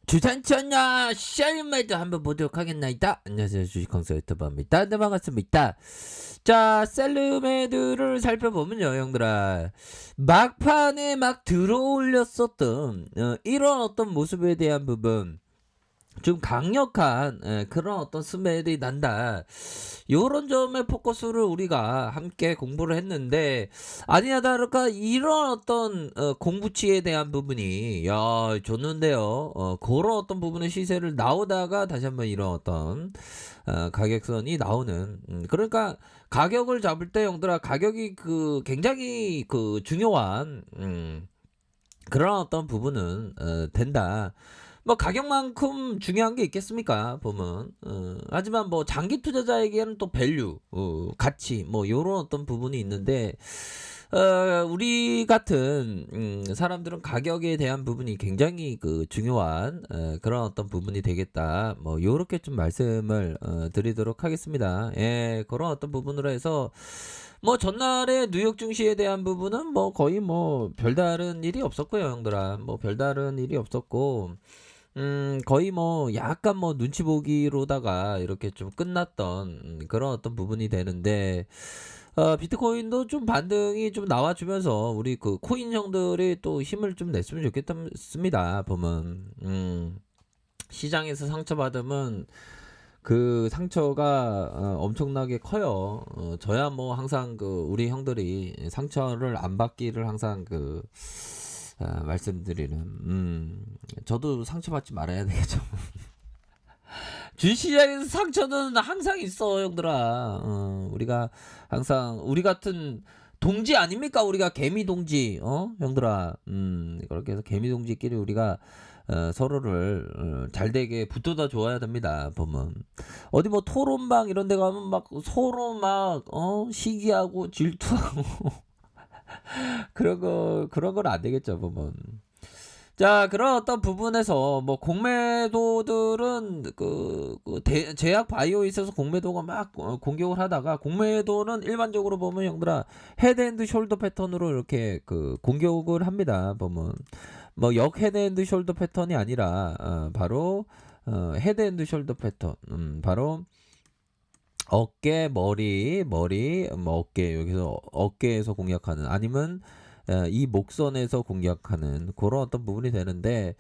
주산천녀 셀매드 한번 보도록 하겠나이다. 안녕하세요, 주식consul 유튜버입니다. 네, 반갑습니다. 자, 셀매드를 살펴보면요, 형들아, 막판에 막 들어올렸었던 이런 어떤 모습에 대한 부분, 좀 강력한 그런 어떤 스멜이 난다. 요런 점에 포커스를 우리가 함께 공부를 했는데, 아니나 다를까 이런 어떤 공부치에 대한 부분이 좋는데요. 그런 어떤 부분의 시세를 나오다가 다시 한번 이런 어떤 가격선이 나오는, 그러니까 가격을 잡을 때 형들아, 가격이 굉장히 중요한 그런 어떤 부분은 된다. 뭐 가격만큼 중요한 게 있겠습니까? 보면. 하지만 뭐 장기 투자자에게는 또 밸류, 가치, 뭐 요런 어떤 부분이 있는데, 우리 같은 사람들은 가격에 대한 부분이 굉장히 중요한 그런 어떤 부분이 되겠다. 뭐 요렇게 좀 말씀을 드리도록 하겠습니다. 예, 그런 어떤 부분으로 해서 뭐 전날에 뉴욕 증시에 대한 부분은 뭐 거의 뭐 별다른 일이 없었고요, 형들아. 뭐 별다른 일이 없었고, 거의 뭐 약간 뭐 눈치 보기로다가 이렇게 좀 끝났던 그런 어떤 부분이 되는데, 비트코인도 좀 반등이 좀 나와주면서 우리 코인 형들이 또 힘을 좀 냈으면 좋겠습니다. 보면 시장에서 상처받으면 그 상처가 엄청나게 커요. 저야 뭐 항상 우리 형들이 상처를 안 받기를 항상 말씀드리는, 저도 상처받지 말아야 되겠죠. 주시장에서 상처는 항상 있어, 형들아. 우리가 항상 우리 같은 동지 아닙니까? 우리가 개미 동지, 형들아. 그렇게 해서 개미 동지끼리 우리가 서로를 잘되게 붙어다 줘야 됩니다. 보면 어디 뭐 토론방 이런 데 가면 막 서로 막 시기하고 질투하고 그런 건 안 되겠죠, 보면. 자, 그런 어떤 부분에서 뭐 공매도들은 제약 바이오에 있어서 공매도가 막 공격을 하다가, 공매도는 일반적으로 보면 형들아 헤드앤드 숄더 패턴으로 이렇게 공격을 합니다. 보면 뭐 역 헤드앤드 숄더 패턴이 아니라 바로 헤드앤드 숄더 패턴, 바로 어깨, 머리, 뭐 어깨, 여기서 어깨에서 공략하는, 아니면 이 목선에서 공략하는 그런 어떤 부분이 되는데,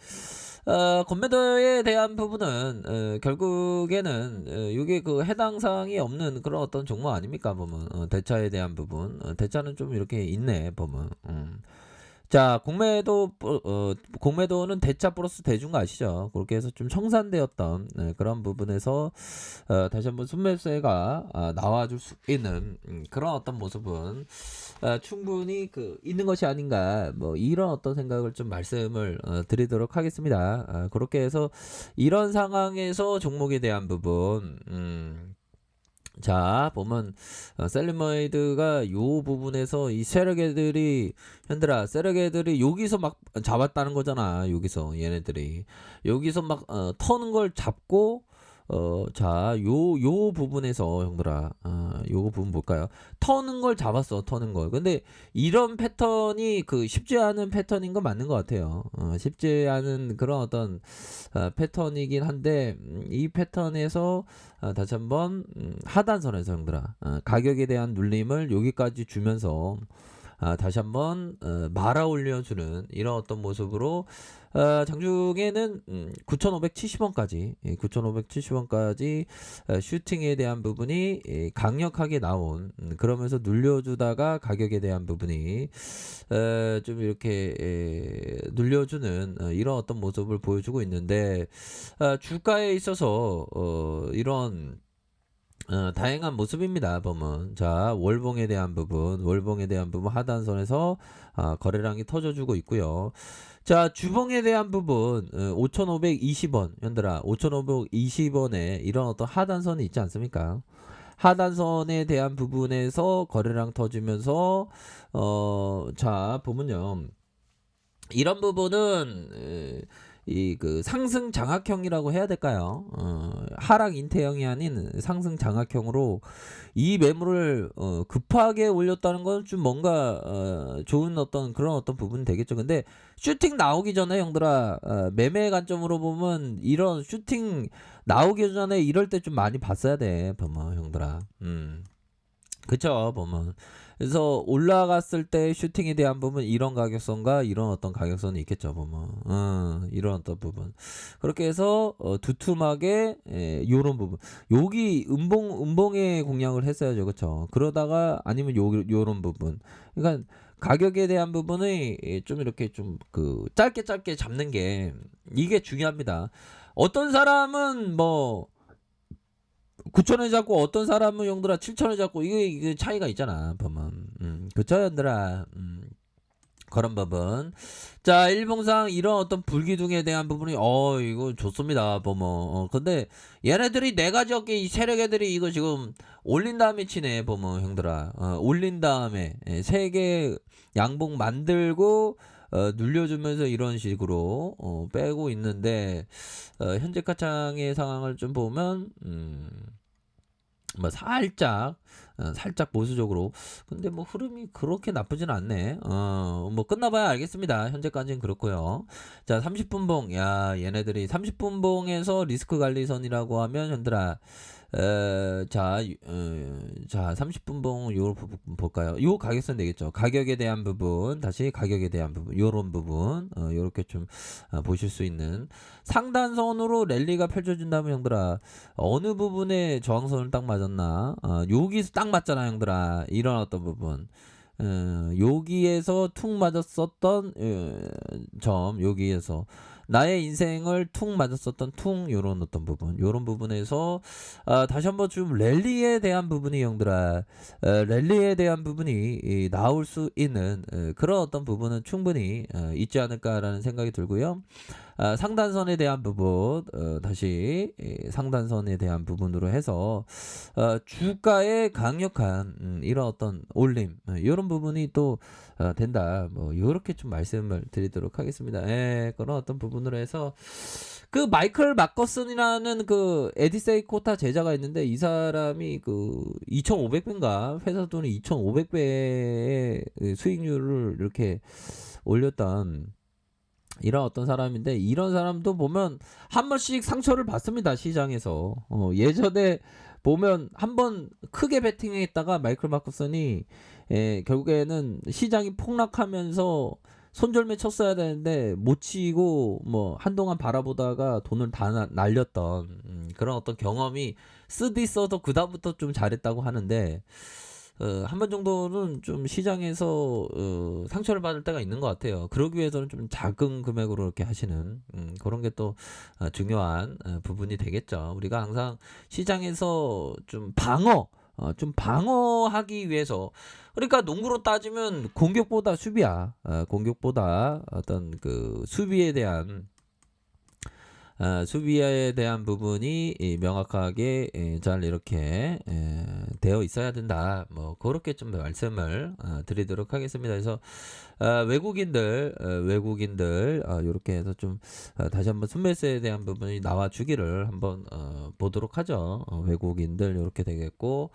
건매도에 대한 부분은 결국에는 이게 해당 사항이 없는 그런 어떤 종목 아닙니까? 보면 대차에 대한 부분, 대차는 좀 이렇게 있네, 보면. 자, 공매도는 대차 플러스 대중 거 아시죠? 그렇게 해서 좀 청산되었던 그런 부분에서 다시 한번 순매수가 나와줄 수 있는 그런 어떤 모습은 충분히 있는 것이 아닌가, 뭐 이런 어떤 생각을 좀 말씀을 드리도록 하겠습니다. 그렇게 해서 이런 상황에서 종목에 대한 부분, 자, 보면 셀리머이드가 요 부분에서 이 세력애들이, 현들아, 세력애들이 여기서 막 잡았다는 거잖아. 여기서 얘네들이 여기서 막 터는 걸 잡고, 자, 요 부분에서 형들아, 요거 부분 볼까요? 터는 걸 잡았어, 터는 걸. 근데 이런 패턴이 쉽지 않은 패턴인 건 맞는 것 같아요. 쉽지 않은 그런 어떤 패턴이긴 한데, 이 패턴에서 다시 한번 하단선에서 형들아, 가격에 대한 눌림을 여기까지 주면서 다시 한번 말아 올려주는 이런 어떤 모습으로 장중에는 9,570원까지 9,570원까지 슈팅에 대한 부분이 강력하게 나온, 그러면서 눌려주다가 가격에 대한 부분이 좀 이렇게 눌려주는 이런 어떤 모습을 보여주고 있는데, 주가에 있어서 이런 다양한 모습입니다. 보면 자, 월봉에 대한 부분, 하단선에서 거래량이 터져주고 있고요. 자, 주봉에 대한 부분 5,520원, 현들아 5,520원에 이런 어떤 하단선이 있지 않습니까? 하단선에 대한 부분에서 거래량 터지면서 자, 보면요, 이런 부분은 이 그 상승 장악형이라고 해야 될까요? 하락 인태형이 아닌 상승 장악형으로 이 매물을 급하게 올렸다는 건 좀 뭔가 좋은 어떤 그런 어떤 부분이 되겠죠. 근데 슈팅 나오기 전에 형들아, 매매 관점으로 보면 이런 슈팅 나오기 전에 이럴 때 좀 많이 봤어야 돼, 보면 형들아. 그쵸, 보면. 그래서 올라갔을 때 슈팅에 대한 부분 이런 가격선과 이런 어떤 가격선이 있겠죠, 보면. 이런 어떤 부분. 그렇게 해서 두툼하게 요런 부분. 여기 음봉에 공략을 했어야죠, 그쵸? 그러다가 아니면 요런 부분. 그러니까 가격에 대한 부분이 좀 이렇게 좀 그 짧게 잡는 게 이게 중요합니다. 어떤 사람은 뭐 9천원 잡고 어떤 사람은 형들아 7천원 잡고 이게 차이가 있잖아, 보면. 그쵸, 형들아. 그런 부분. 자, 일봉상 이런 어떤 불기둥에 대한 부분이 이거 좋습니다, 보면. 근데 얘네들이 네 가지 어깨 이 세력 애들이 이거 지금 올린 다음에 치네, 보면 형들아. 올린 다음에 세 개 양봉 만들고 눌려주면서 이런 식으로 빼고 있는데, 현재 가창의 상황을 좀 보면 뭐 살짝 보수적으로. 근데 뭐 흐름이 그렇게 나쁘진 않네. 뭐 끝나봐야 알겠습니다. 현재까지는 그렇고요. 자, 30분봉. 야, 얘네들이 30분봉에서 리스크 관리선이라고 하면 현들아, 자, 30분봉 요거 볼까요? 요 가격선 되겠죠. 가격에 대한 부분, 다시 가격에 대한 부분, 요런 부분, 요렇게 좀 보실 수 있는 상단선으로 랠리가 펼쳐진다면 형들아, 어느 부분에 저항선을 딱 맞았나? 여기서 딱 맞잖아, 형들아. 이런 어떤 부분. 여기에서 툭 맞았었던 점, 여기에서 나의 인생을 툭 맞았었던 요런 어떤 부분, 요런 부분에서 다시 한번 좀 랠리에 대한 부분이 형들아, 랠리에 대한 부분이 나올 수 있는 그런 어떤 부분은 충분히 있지 않을까라는 생각이 들고요. 상단선에 대한 부분, 다시 상단선에 대한 부분으로 해서 주가의 강력한 이런 어떤 올림, 이런 부분이 또 된다. 뭐 이렇게 좀 말씀을 드리도록 하겠습니다. 그런 어떤 부분으로 해서 그 마이클 마커슨이라는 그 에디세이 코타 제자가 있는데, 이 사람이 그 2,500배인가 회사 돈이 2,500배의 수익률을 이렇게 올렸던 이런 어떤 사람인데, 이런 사람도 보면 한 번씩 상처를 받습니다, 시장에서. 예전에 보면 한 번 크게 베팅했다가 마이클 마커슨이 결국에는 시장이 폭락하면서 손절매 쳤어야 되는데 못 치고 뭐 한동안 바라보다가 돈을 다 날렸던 그런 어떤 경험이 쓰디 써도 그다음부터 좀 잘했다고 하는데, 한 번 정도는 좀 시장에서 상처를 받을 때가 있는 것 같아요. 그러기 위해서는 좀 작은 금액으로 이렇게 하시는 그런 게 또 중요한 부분이 되겠죠. 우리가 항상 시장에서 좀 좀 방어하기 위해서. 그러니까 농구로 따지면 공격보다 수비야. 공격보다 어떤 그 수비에 대한 부분이 명확하게 잘 이렇게 되어 있어야 된다. 뭐 그렇게 좀 말씀을 드리도록 하겠습니다. 그래서 외국인들 이렇게 해서 좀 다시 한번 순매수에 대한 부분이 나와 주기를 한번 보도록 하죠. 외국인들 이렇게 되겠고,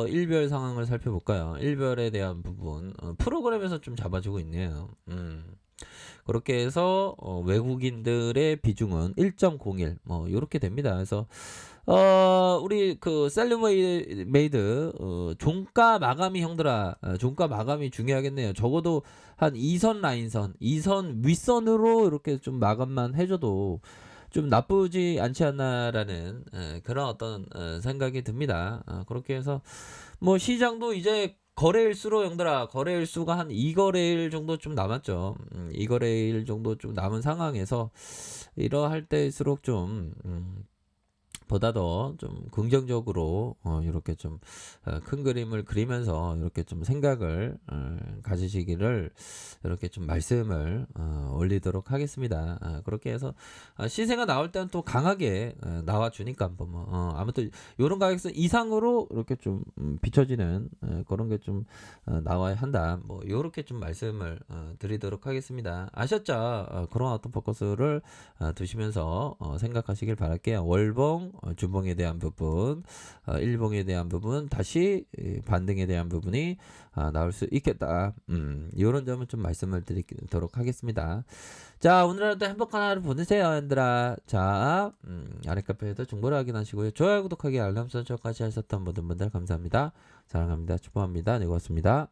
일별 상황을 살펴볼까요? 일별에 대한 부분 프로그램에서 좀 잡아주고 있네요. 그렇게 해서 외국인들의 비중은 1.01 뭐 이렇게 됩니다. 그래서 우리 그 셀러메이드 종가 마감이 형들아, 종가 마감이 중요하겠네요. 적어도 한 2선 라인선, 2선 윗선으로 이렇게 좀 마감만 해줘도 좀 나쁘지 않지 않나라는 그런 어떤 생각이 듭니다. 그렇게 해서 뭐 시장도 이제 거래일수로 형들아, 거래일수가 한 2거래일 정도 좀 남았죠. 2거래일 정도 좀 남은 상황에서 이러할 때일수록 좀 보다 더 좀 긍정적으로 이렇게 좀 큰 그림을 그리면서 이렇게 좀 생각을 가지시기를 이렇게 좀 말씀을 올리도록 하겠습니다. 그렇게 해서 시세가 나올 때는 또 강하게 나와 주니까 한번 아무튼 요런 가격선 이상으로 이렇게 좀 비춰지는 그런 게 좀 나와야 한다. 뭐 요렇게 좀 말씀을 드리도록 하겠습니다. 아셨죠? 그런 어떤 포커스를 두시면서 생각하시길 바랄게요. 월봉, 주봉에 대한 부분, 일봉에 대한 부분, 다시 반등에 대한 부분이 나올 수 있겠다. 이런 점은 좀 말씀을 드리도록 하겠습니다. 자, 오늘 하루도 행복한 하루 보내세요, 얘들아. 자, 아래 카페에서 정보를 확인하시고요. 좋아요, 구독하기, 알람 설정까지 하셨던 모든 분들 감사합니다. 사랑합니다. 축복합니다. 네, 고맙습니다.